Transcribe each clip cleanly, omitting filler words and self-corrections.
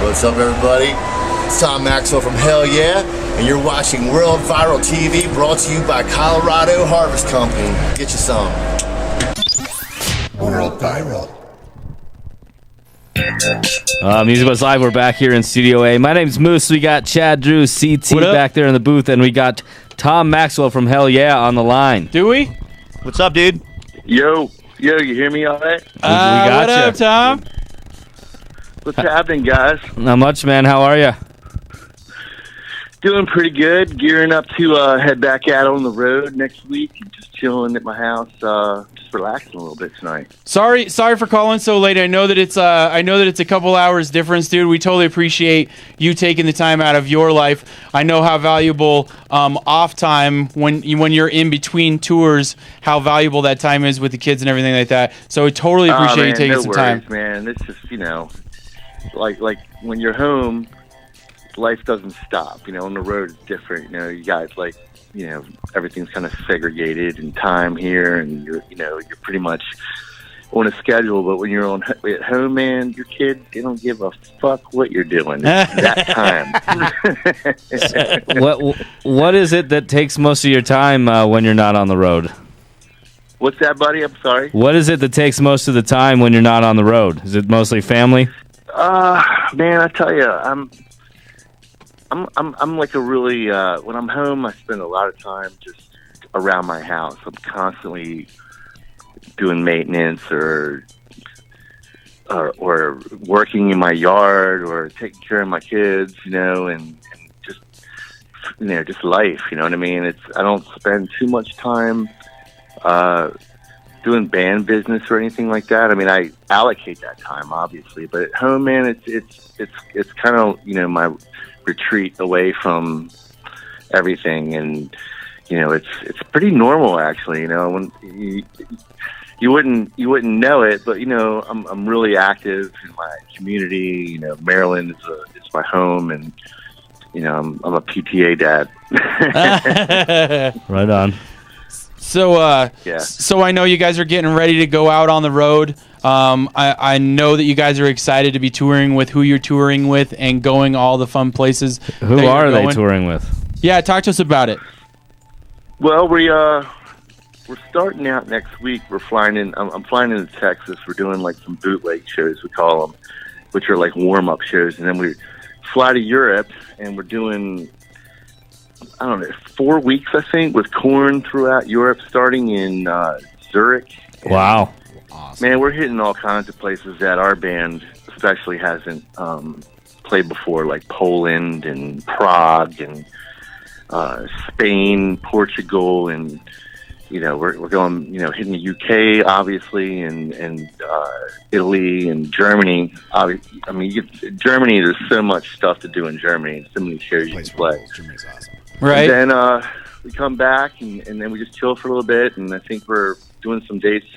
What's up, everybody? It's Tom Maxwell from Hellyeah, and you're watching World Viral TV, brought to you by Colorado Harvest Company. Get you some. World Viral. Music Was Live. We're back here in Studio A. My name's Moose. We got Chad Drew, CT back there in the booth, and we got Tom Maxwell from Hellyeah on the line. Do we? What's up, dude? Yo, you hear me all right? We got what up, Tom? What's happening, guys? Not much, man. How are you? Doing pretty good. Gearing up to head back out on the road next week. Just chilling at my house, just relaxing a little bit tonight. Sorry for calling so late. I know that it's a couple hours difference, dude. We totally appreciate you taking the time out of your life. I know how valuable off time when you're in between tours, how valuable that time is with the kids and everything like that. So we totally appreciate you taking some time. Man, it's just like when you're home, life doesn't stop. On the road it's different. You guys everything's kind of segregated in time here, and you're pretty much on a schedule. But when you're at home, man, your kids, they don't give a fuck what you're doing. It's that time. What is it that takes most of your time when you're not on the road? What's that, buddy? I'm sorry. What is it that takes most of the time when you're not on the road? Is it mostly family? Man, I tell you, I'm like a really when I'm home, I spend a lot of time just around my house. I'm constantly doing maintenance or working in my yard or taking care of my kids, and just just life. You know what I mean? I don't spend too much time doing band business or anything like that. I mean, I allocate that time, obviously, but at home, man, it's kind of my retreat away from everything, and it's pretty normal, actually. When you wouldn't know it, but I'm really active in my community. Maryland is my home, and I'm a PTA dad. Right on. So, So I know you guys are getting ready to go out on the road. I know that you guys are excited to be touring with who you're touring with and going all the fun places. Who are they touring with? Yeah, talk to us about it. Well, we're starting out next week. We're flying in. I'm flying into Texas. We're doing like some bootleg shows, we call them, which are like warm-up shows, and then we fly to Europe, and we're doing 4 weeks, I think, with Korn throughout Europe, starting in Zurich. Wow. Awesome. Man, we're hitting all kinds of places that our band especially hasn't played before, like Poland and Prague and Spain, Portugal, and we're going, hitting the UK, obviously, and Italy and Germany. I mean, Germany, there's so much stuff to do in Germany, so many shows you can play. Germany's awesome. Right. And then we come back, and then we just chill for a little bit, and I think we're doing some dates,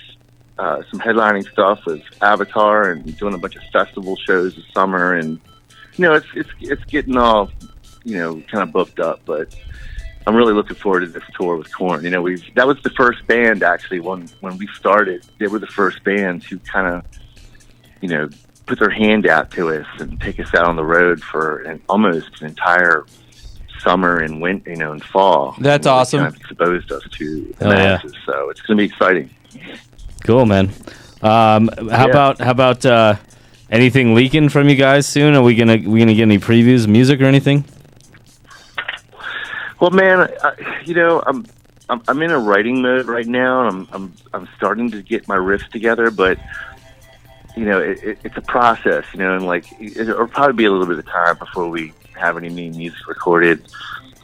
some headlining stuff with Avatar, and doing a bunch of festival shows this summer, and it's getting all kind of booked up, but I'm really looking forward to this tour with Korn. That was the first band, actually, when we started. They were the first band to kind of put their hand out to us and take us out on the road for almost an entire summer and winter, and fall. That's awesome. Kind of exposed us to the masses, so it's going to be exciting. Cool, man. How about anything leaking from you guys soon? Are we gonna get any previews, music, or anything? Well, man, I'm in a writing mode right now. I'm starting to get my riffs together, but it's a process, and it'll probably be a little bit of time before we have any new music recorded.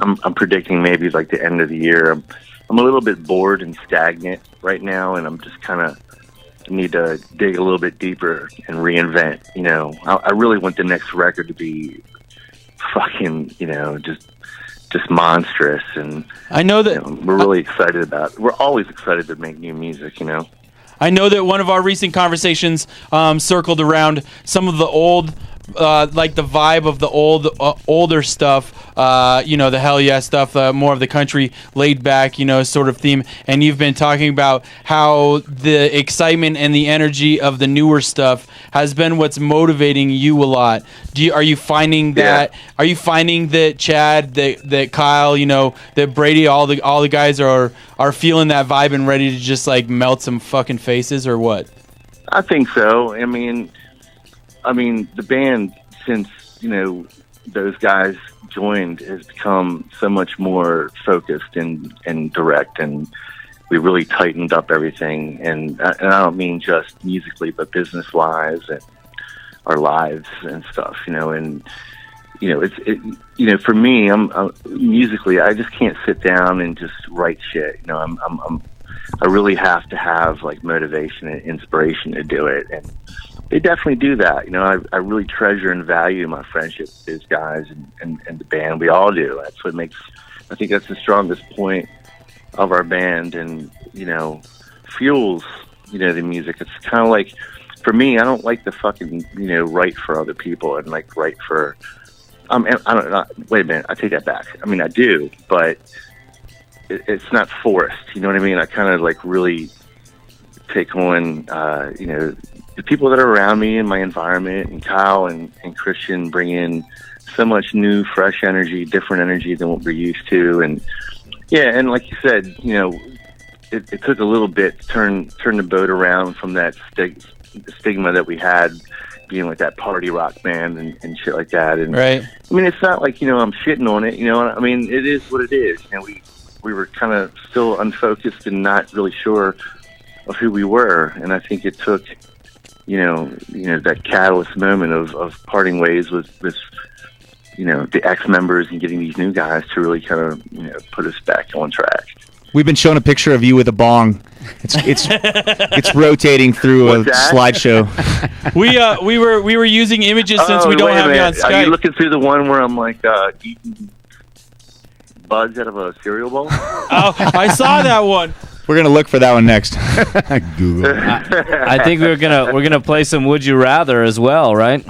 I'm predicting maybe like the end of the year. I'm a little bit bored and stagnant right now, and I'm just kind of need to dig a little bit deeper and reinvent. I really want the next record to be fucking, just monstrous, and I know that we're really excited about it. We're always excited to make new music, I know that one of our recent conversations circled around some of the old like the vibe of the older stuff, you know, the Hell Yeah stuff, more of the country laid back, you know, sort of theme. And you've been talking about how the excitement and the energy of the newer stuff has been what's motivating you a lot. Are you finding that? Yeah. Are you finding that Chad, that Kyle, you know, that Brady, all the guys are feeling that vibe and ready to just like melt some fucking faces, or what? I think so. I mean, the band, since, you know, those guys joined, has become so much more focused and direct, and we really tightened up everything. And I don't mean just musically, but business-wise and our lives and stuff, you know. And, you know, you know, for me, I'm musically, I just can't sit down and just write shit. You know, I really have to have like motivation and inspiration to do it. And they definitely do that. You know, I really treasure and value my friendship with these guys and the band. We all do. That's what makes, I think that's the strongest point of our band, and, you know, fuels, you know, the music. It's kind of like, for me, I don't like to fucking, you know, write for other people and like write for, I don't know, wait a minute, I take that back. I mean, I do, but it's not forced. You know what I mean? I kind of like really take on, you know, the people that are around me in my environment, and Kyle and Christian bring in so much new, fresh energy, different energy than what we're used to. And yeah, and like you said, you know, it took a little bit to turn the boat around from that stigma that we had being like that party rock band and shit like that. And right. I mean, it's not like, you know, I'm shitting on it, you know. I mean, it is what it is. You know, we were kind of still unfocused and not really sure of who we were. And I think it took, you know, that catalyst moment of parting ways with you know, the ex-members and getting these new guys to really kind of, you know, put us back on track. We've been shown a picture of you with a bong. It's rotating through a slideshow. We were using images since we don't have you on Skype. Are you looking through the one where I'm like eating buds out of a cereal bowl? Oh, I saw that one. We're gonna look for that one next. Google. I think we're gonna play some Would You Rather as well, right?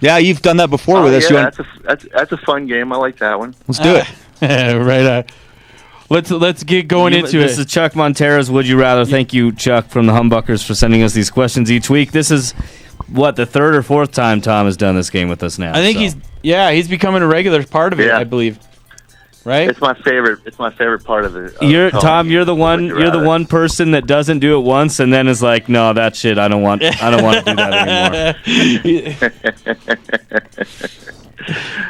Yeah, you've done that before with us. Yeah, that's a fun game. I like that one. Let's do it. Right. Let's get going into it. This is Chuck Montero's Would You Rather. Thank you, Chuck, from the Humbuckers, for sending us these questions each week. This is what, the third or fourth time Tom has done this game with us now. I think he's becoming a regular part of it. I believe. Right? It's my favorite. It's my favorite part of it. Tom. You're the one. You're the one person that doesn't do it once and then is like, no, that shit. I don't want to do that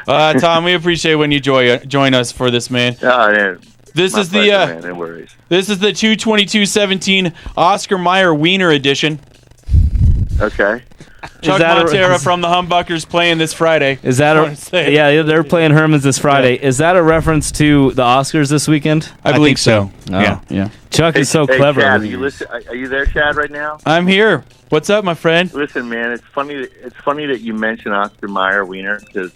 anymore. Tom, we appreciate when you join us for this, man. Oh, man. This is man, no worries. This is the 2/22/17 Oscar Mayer Wiener edition. Okay. Chuck Montero from the Humbuckers playing this Friday. Is that yeah, they're playing Herman's this Friday. Yeah. Is that a reference to the Oscars this weekend? I believe so. Oh. Yeah. Chuck is so clever. Chad, are you there, Chad, right now? I'm here. What's up, my friend? Listen, man, it's funny that you mentioned Oscar Mayer Wiener, because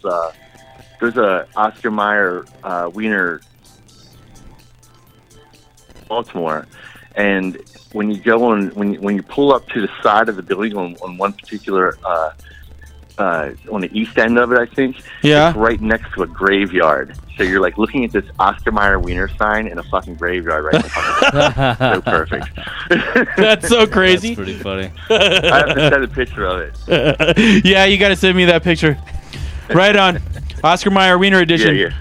there's a Oscar Mayer Wiener Baltimore, and when you go on, when you pull up to the side of the building on one particular on the east end of it, I think, it's right next to a graveyard. So you're like looking at this Oscar Mayer Wiener sign in a fucking graveyard right in front of it. So perfect. That's so crazy. That's pretty funny. I have to send a picture of it. Yeah, you got to send me that picture. Right on. Oscar Mayer Wiener edition. Yeah.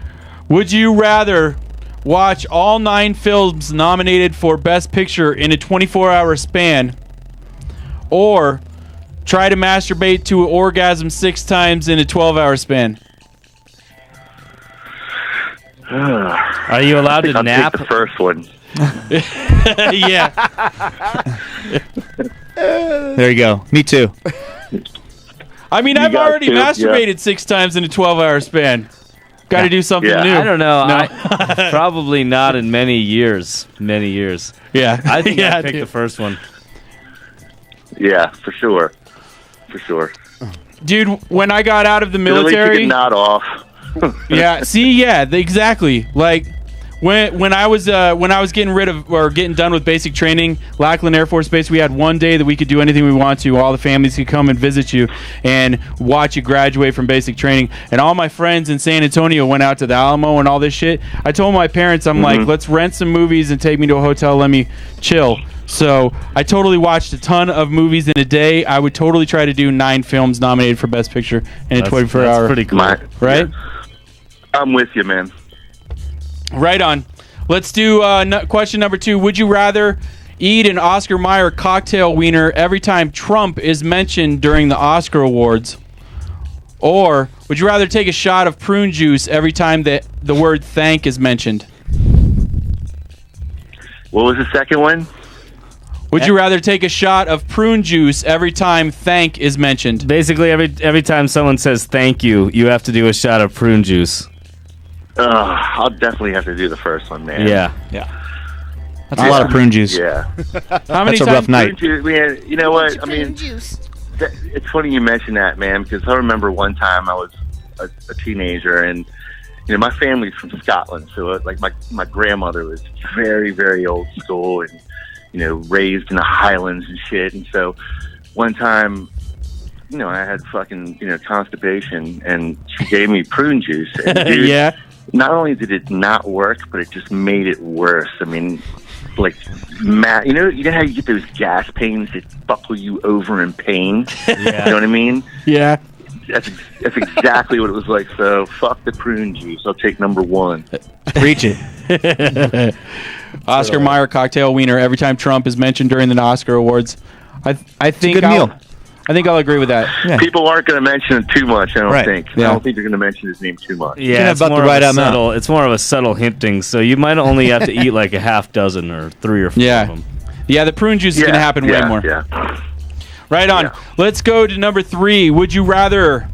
Would you rather watch all 9 films nominated for Best Picture in a 24-hour span, or try to masturbate to an orgasm 6 times in a 12-hour span? Are you allowed to nap? Take the first one. Yeah. There you go. Me too. I mean, I've already masturbated 6 times in a 12-hour span. Got to do something new. I don't know. No. Probably not in many years. Yeah. I think I'd pick the first one. Yeah, for sure. Dude, when I got out of the military... At least you can nod off. Yeah, see, exactly. Like, When I was getting rid of or getting done with basic training, Lackland Air Force Base, we had one day that we could do anything we want to. All the families could come and visit you and watch you graduate from basic training. And all my friends in San Antonio went out to the Alamo and all this shit. I told my parents, I'm like, let's rent some movies and take me to a hotel, let me chill. So I totally watched a ton of movies in a day. I would totally try to do 9 films nominated for Best Picture in a 24-hour. That's pretty cool. Right? Yeah. I'm with you, man. Right on. Let's do question number 2. Would you rather eat an Oscar Mayer cocktail wiener every time Trump is mentioned during the Oscar Awards? Or would you rather take a shot of prune juice every time that the word thank is mentioned? What was the second one? Would you rather take a shot of prune juice every time thank is mentioned? Basically, every time someone says thank you, you have to do a shot of prune juice. I'll definitely have to do the first one, man. Yeah. That's a lot of prune juice. Yeah. How many That's a times? rough night. Man, you know what? I mean, it's funny you mention that, man, because I remember one time I was a teenager, and you know, my family's from Scotland, so like my grandmother was very, very old school, and you know, raised in the Highlands and shit. And so one time, you know, I had fucking, you know, constipation, and she gave me prune juice. And dude, Yeah. not only did it not work, but it just made it worse. I mean, like, you know how you get those gas pains that buckle you over in pain? Yeah. You know what I mean? Yeah. That's exactly what it was like. So fuck the prune juice. I'll take number 1. Preach it. Oscar Mayer cocktail wiener every time Trump is mentioned during the Oscar Awards. I think good meal. I think I'll agree with that. Yeah. People aren't going to mention it too much, I don't Right. think. Yeah. I don't think they're going to mention his name too much. Yeah, have it's about more the of right a amount. subtle. It's more of a subtle hinting. So you might only have to eat like a half dozen or 3 or 4 Yeah. of them. Yeah, the prune juice is going to happen way more. Yeah. Right on. Yeah. Let's go to number 3. Would you rather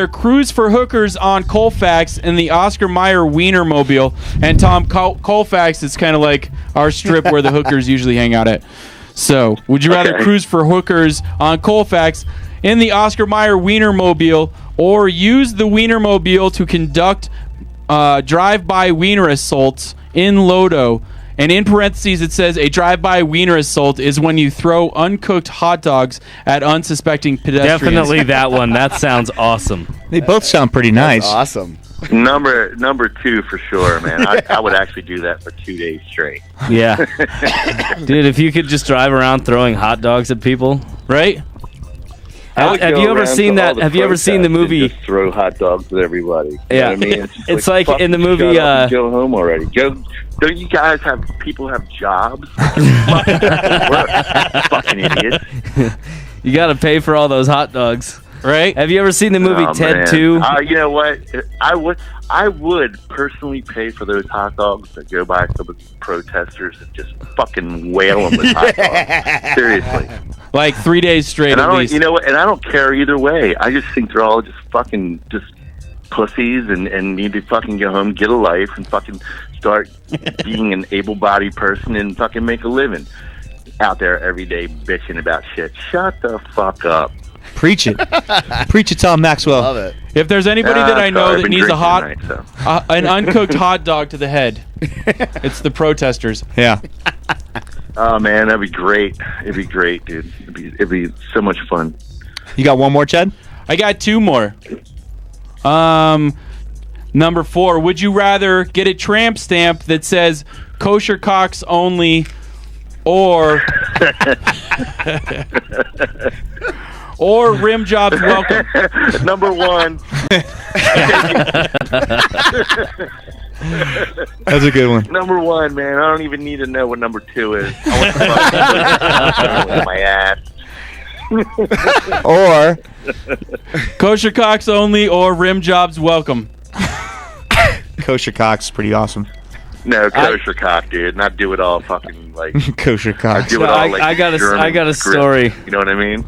cruise for hookers on Colfax in the Oscar Mayer Wienermobile? And Tom, Colfax is kind of like our strip where the hookers usually hang out at. So, would you rather cruise for hookers on Colfax in the Oscar Mayer Wienermobile, or use the Wienermobile to conduct drive-by wiener assaults in Lodo? And in parentheses, it says a drive-by wiener assault is when you throw uncooked hot dogs at unsuspecting pedestrians. Definitely that one. That sounds awesome. They both sound pretty nice. Awesome. Number 2 for sure, man. I would actually do that for 2 days straight. Yeah. Dude, if you could just drive around throwing hot dogs at people, Right? Have you ever seen that? Have you ever seen the movie? Just throw hot dogs at everybody. You Yeah. know what I mean? It's like fucking in the movie, shut up and go home already. Don't you guys have people have jobs? Fucking idiots. You got to pay for all those hot dogs. Right? Have you ever seen the movie Ted man. 2? You know what? I would personally pay for those hot dogs to go by some of these protesters and just fucking whale them with hot dogs. Seriously. Like 3 days straight And at least. you know what? And I don't care either way. I just think they're all just fucking just pussies and need to fucking go home, get a life, and fucking start being an able-bodied person and fucking make a living out there every day bitching about shit. Shut the fuck up. Preach it. Preach it, Tom Maxwell. Love it. If there's anybody that I know Sorry, I've that been needs a drinking hot, tonight, so. an uncooked hot dog to the head, it's the protesters. Yeah. Oh man, that'd be great. It'd be great, dude. It'd be so much fun. You got one more, Chad? I got 2 more. Number 4. Would you rather get a tramp stamp that says kosher cocks only, or or rim jobs welcome? Number 1. That's a good one. Number 1, man. I don't even need to know what number 2 is. I want to my ass. Or Kosher cocks only or rim jobs welcome? kosher cock's pretty awesome. No, kosher cock, dude. Not do it all fucking like Kosher cock. do it all like I got a German story. script. You know what I mean?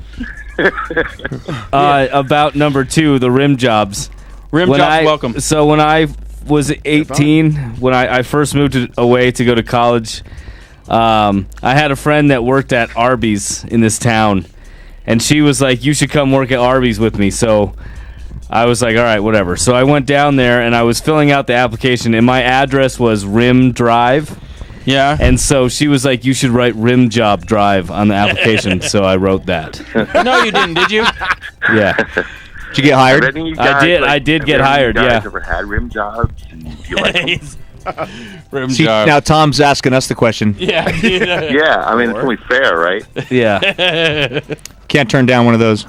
About number 2, the rim jobs. Rim jobs welcome. So when I was 18, when I first moved away to go to college, I had a friend that worked at Arby's in this town, and she was like, "You should come work at Arby's with me." So I was like, all right, whatever. So I went down there and I was filling out the application, and my address was Rim Drive. Yeah. And so she was like, you should write Rim Job Drive on the application. So I wrote that. No, you didn't, did you? Yeah. Did you get hired? I did get hired, have you yeah. guys ever had rim jobs? And do you like them? Rim See, job. now Tom's asking us the question. Yeah. Yeah, I mean, it's only fair, right? Yeah. Can't turn down one of those.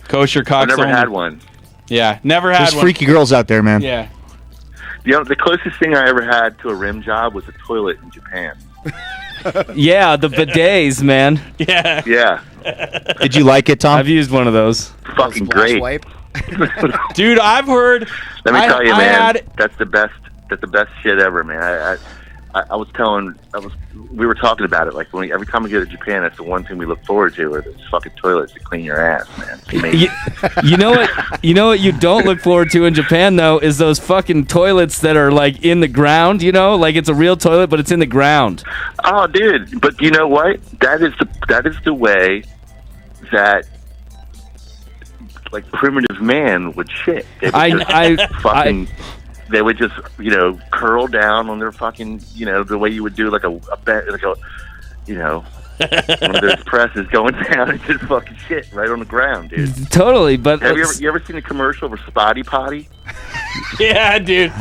Kosher I've cocks never only. had one. Yeah, never had There's one. freaky girls out there, man. Yeah. The closest thing I ever had to a rim job was a toilet in Japan. Yeah, the bidets, man. Yeah. Yeah, Did you like it, Tom? I've used one of those. fucking great. Wipe. Dude, I've heard. Let me tell you, I man, had- that's the best. That's the best shit ever, man. We were talking about it. Like every time we go to Japan, that's the one thing we look forward to, are those fucking toilets to clean your ass, man. It's amazing. You know what? You know what you don't look forward to in Japan though is those fucking toilets that are like in the ground. You know, like it's a real toilet, but it's in the ground. Oh, dude! But you know what? That is the way that like primitive man would shit. They would they would just, curl down on their fucking, the way you would do like one of those presses going down and just fucking shit right on the ground, dude. Totally, but Have you ever seen a commercial for Spotty Potty? Yeah, dude.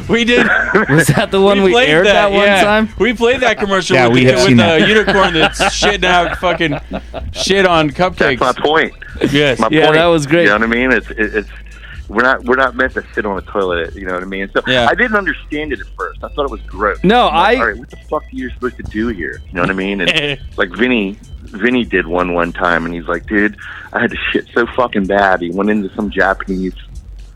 We did. was that the one we played aired that one time? We played that commercial Yeah, with, we the, have with seen the that. unicorn that's shitting out fucking shit on cupcakes. That's my point. Yes. My Yeah, point. that was great. You know what I mean? It's we're not meant to sit on a toilet. You know what I mean? So Yeah. I didn't understand it at first. I thought it was gross. No, I'm like, all right, what the fuck are you supposed to do here? You know what I mean? And like Vinny did one time, and he's like, dude, I had to shit so fucking bad. He went into some Japanese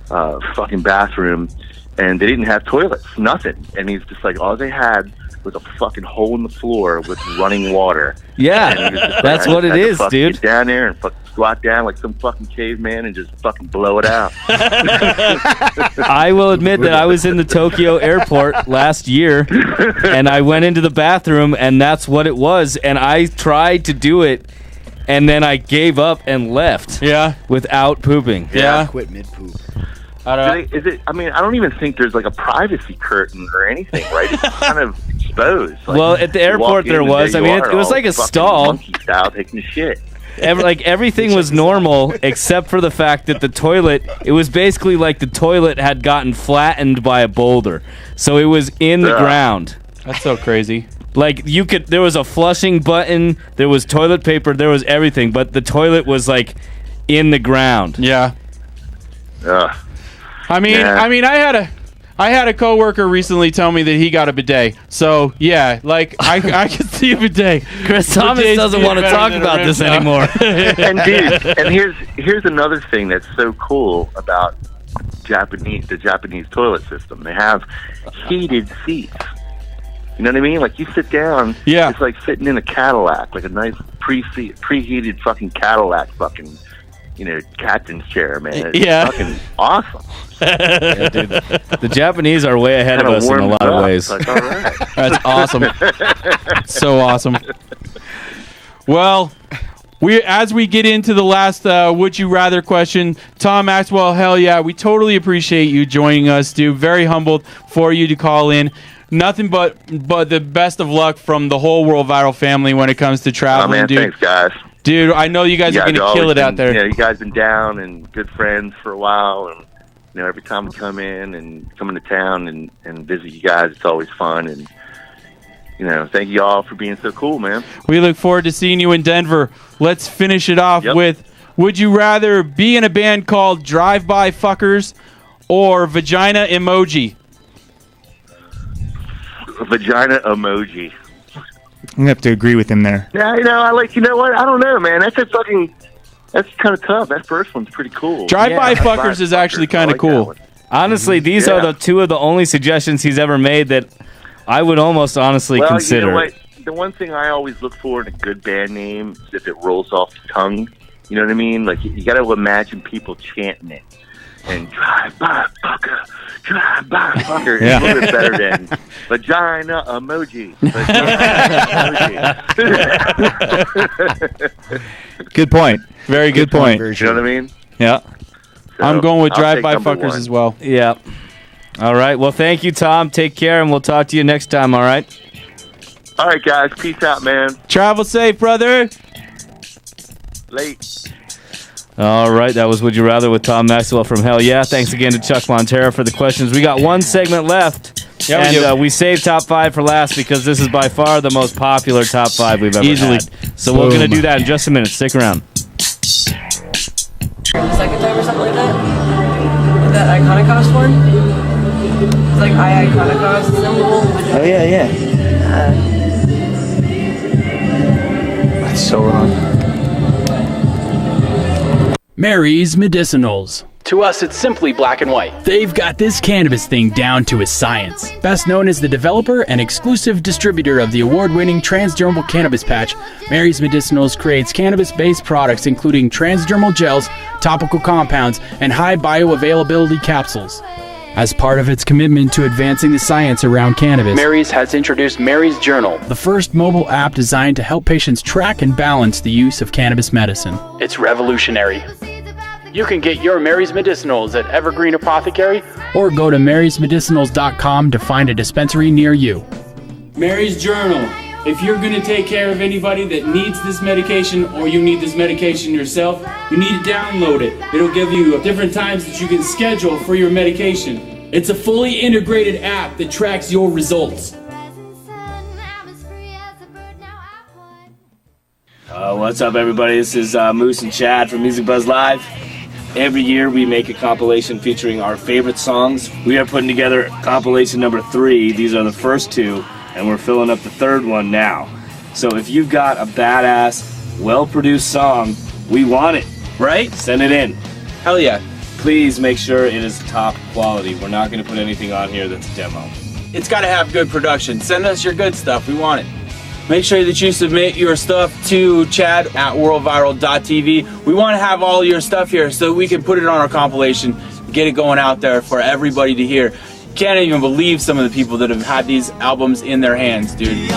fucking bathroom, and they didn't have toilets, nothing. And he's just like, all they had was a fucking hole in the floor with running water. Yeah, And he was just like, that's I what just it had to is, fucking dude. Get down there and fucking squat down like some fucking caveman and just fucking blow it out. I will admit that I was in the Tokyo airport last year, and I went into the bathroom, and that's what it was. And I tried to do it, and then I gave up and left. Yeah. Without pooping. Yeah. Quit mid poop. I don't know. Is it? I mean, I don't even think there's like a privacy curtain or anything, right? It's kind of exposed. Like, Well, at the you airport walk in there and was. there I you mean, are, it was all like a fucking stall. monkey style taking a shit. Everything was normal except for the fact that the toilet, it was basically like the toilet had gotten flattened by a boulder. So it was in the Ugh. ground. That's so crazy. Like there was a flushing button, there was toilet paper, there was everything, but the toilet was like in the ground. Yeah. Ugh. I mean, Yeah. I had a coworker recently tell me that he got a bidet. So yeah, like I could see a bidet. Chris Thomas Bidets doesn't do want to better talk than a about rim this job. anymore. And dude, and here's another thing that's so cool about the Japanese toilet system. They have heated seats. You know what I mean? Like you sit down, Yeah. it's like sitting in a Cadillac, like a nice preheated fucking Cadillac, fucking captain's chair, man. It's Yeah. fucking awesome. Yeah, dude. The Japanese are way ahead of Kinda us in a warms lot of up. ways. It's like, all right. That's awesome. So awesome. Well, as we get into the last would you rather question, Tom Maxwell, hell yeah, we totally appreciate you joining us, dude. Very humbled for you to call in. Nothing but the best of luck from the whole World Viral family when it comes to Oh traveling, man, dude. thanks guys. Dude, I know you guys are going to kill it out there. Yeah, you guys been down and good friends for a while, and every time we come into town and visit you guys, it's always fun. And thank you all for being so cool, man. We look forward to seeing you in Denver. Let's finish it off with, would you rather be in a band called Drive By Fuckers or Vagina Emoji? Vagina emoji. I'm gonna have to agree with him there. Yeah, you know what? I don't know, man. That's kind of tough. That first one's pretty cool. Drive By Drive By Fuckers is actually Fuckers. kind I of like that cool. one. Honestly, these are the two of the only suggestions he's ever made that I would almost honestly Well, consider. you know what? The one thing I always look for in a good band name is if it rolls off the tongue. You know what I mean? Like, you got to imagine people chanting it. And drive by fucker, drive by fucker. Yeah. It's a little bit better than vagina emoji. Vagina emoji. Good point. Very good Good point. You know what I mean? Yeah. So I'm going with I'll take Drive-By number Fuckers one. as well. Yeah. All right. Well, thank you, Tom. Take care, and we'll talk to you next time, all right? All right, guys. Peace out, man. Travel safe, brother. Late. All right. That was Would You Rather with Tom Maxwell from Hell Yeah. Thanks again to Chuck Montero for the questions. We got one segment left, Yeah, we do. and we saved top 5 for last because this is by far the most popular top 5 we've ever Easily. had. So we're going to do that in just a minute. Stick around. Second time or something like that? With that Iconocost one? It's like Iconocost symbol. Oh yeah. That's so wrong. Mary's Medicinals. To us, it's simply black and white. They've got this cannabis thing down to a science. Best known as the developer and exclusive distributor of the award-winning transdermal cannabis patch, Mary's Medicinals creates cannabis-based products including transdermal gels, topical compounds, and high bioavailability capsules. As part of its commitment to advancing the science around cannabis, Mary's has introduced Mary's Journal, the first mobile app designed to help patients track and balance the use of cannabis medicine. It's revolutionary. You can get your Mary's Medicinals at Evergreen Apothecary or go to marysmedicinals.com to find a dispensary near you. Mary's Journal. If you're going to take care of anybody that needs this medication or you need this medication yourself, you need to download it. It'll give you different times that you can schedule for your medication. It's a fully integrated app that tracks your results. What's up, everybody? This is Moose and Chad from Music Buzz Live. Every year we make a compilation featuring our favorite songs. We are putting together compilation number 3. These are the first 2, and we're filling up the 3rd one now. So if you've got a badass, well-produced song, we want it, right? Send it in. Hell yeah. Please make sure it is top quality. We're not going to put anything on here that's a demo. It's got to have good production. Send us your good stuff. We want it. Make sure that you submit your stuff to Chad at worldviral.tv. We want to have all your stuff here so we can put it on our compilation, get it going out there for everybody to hear. Can't even believe some of the people that have had these albums in their hands, dude.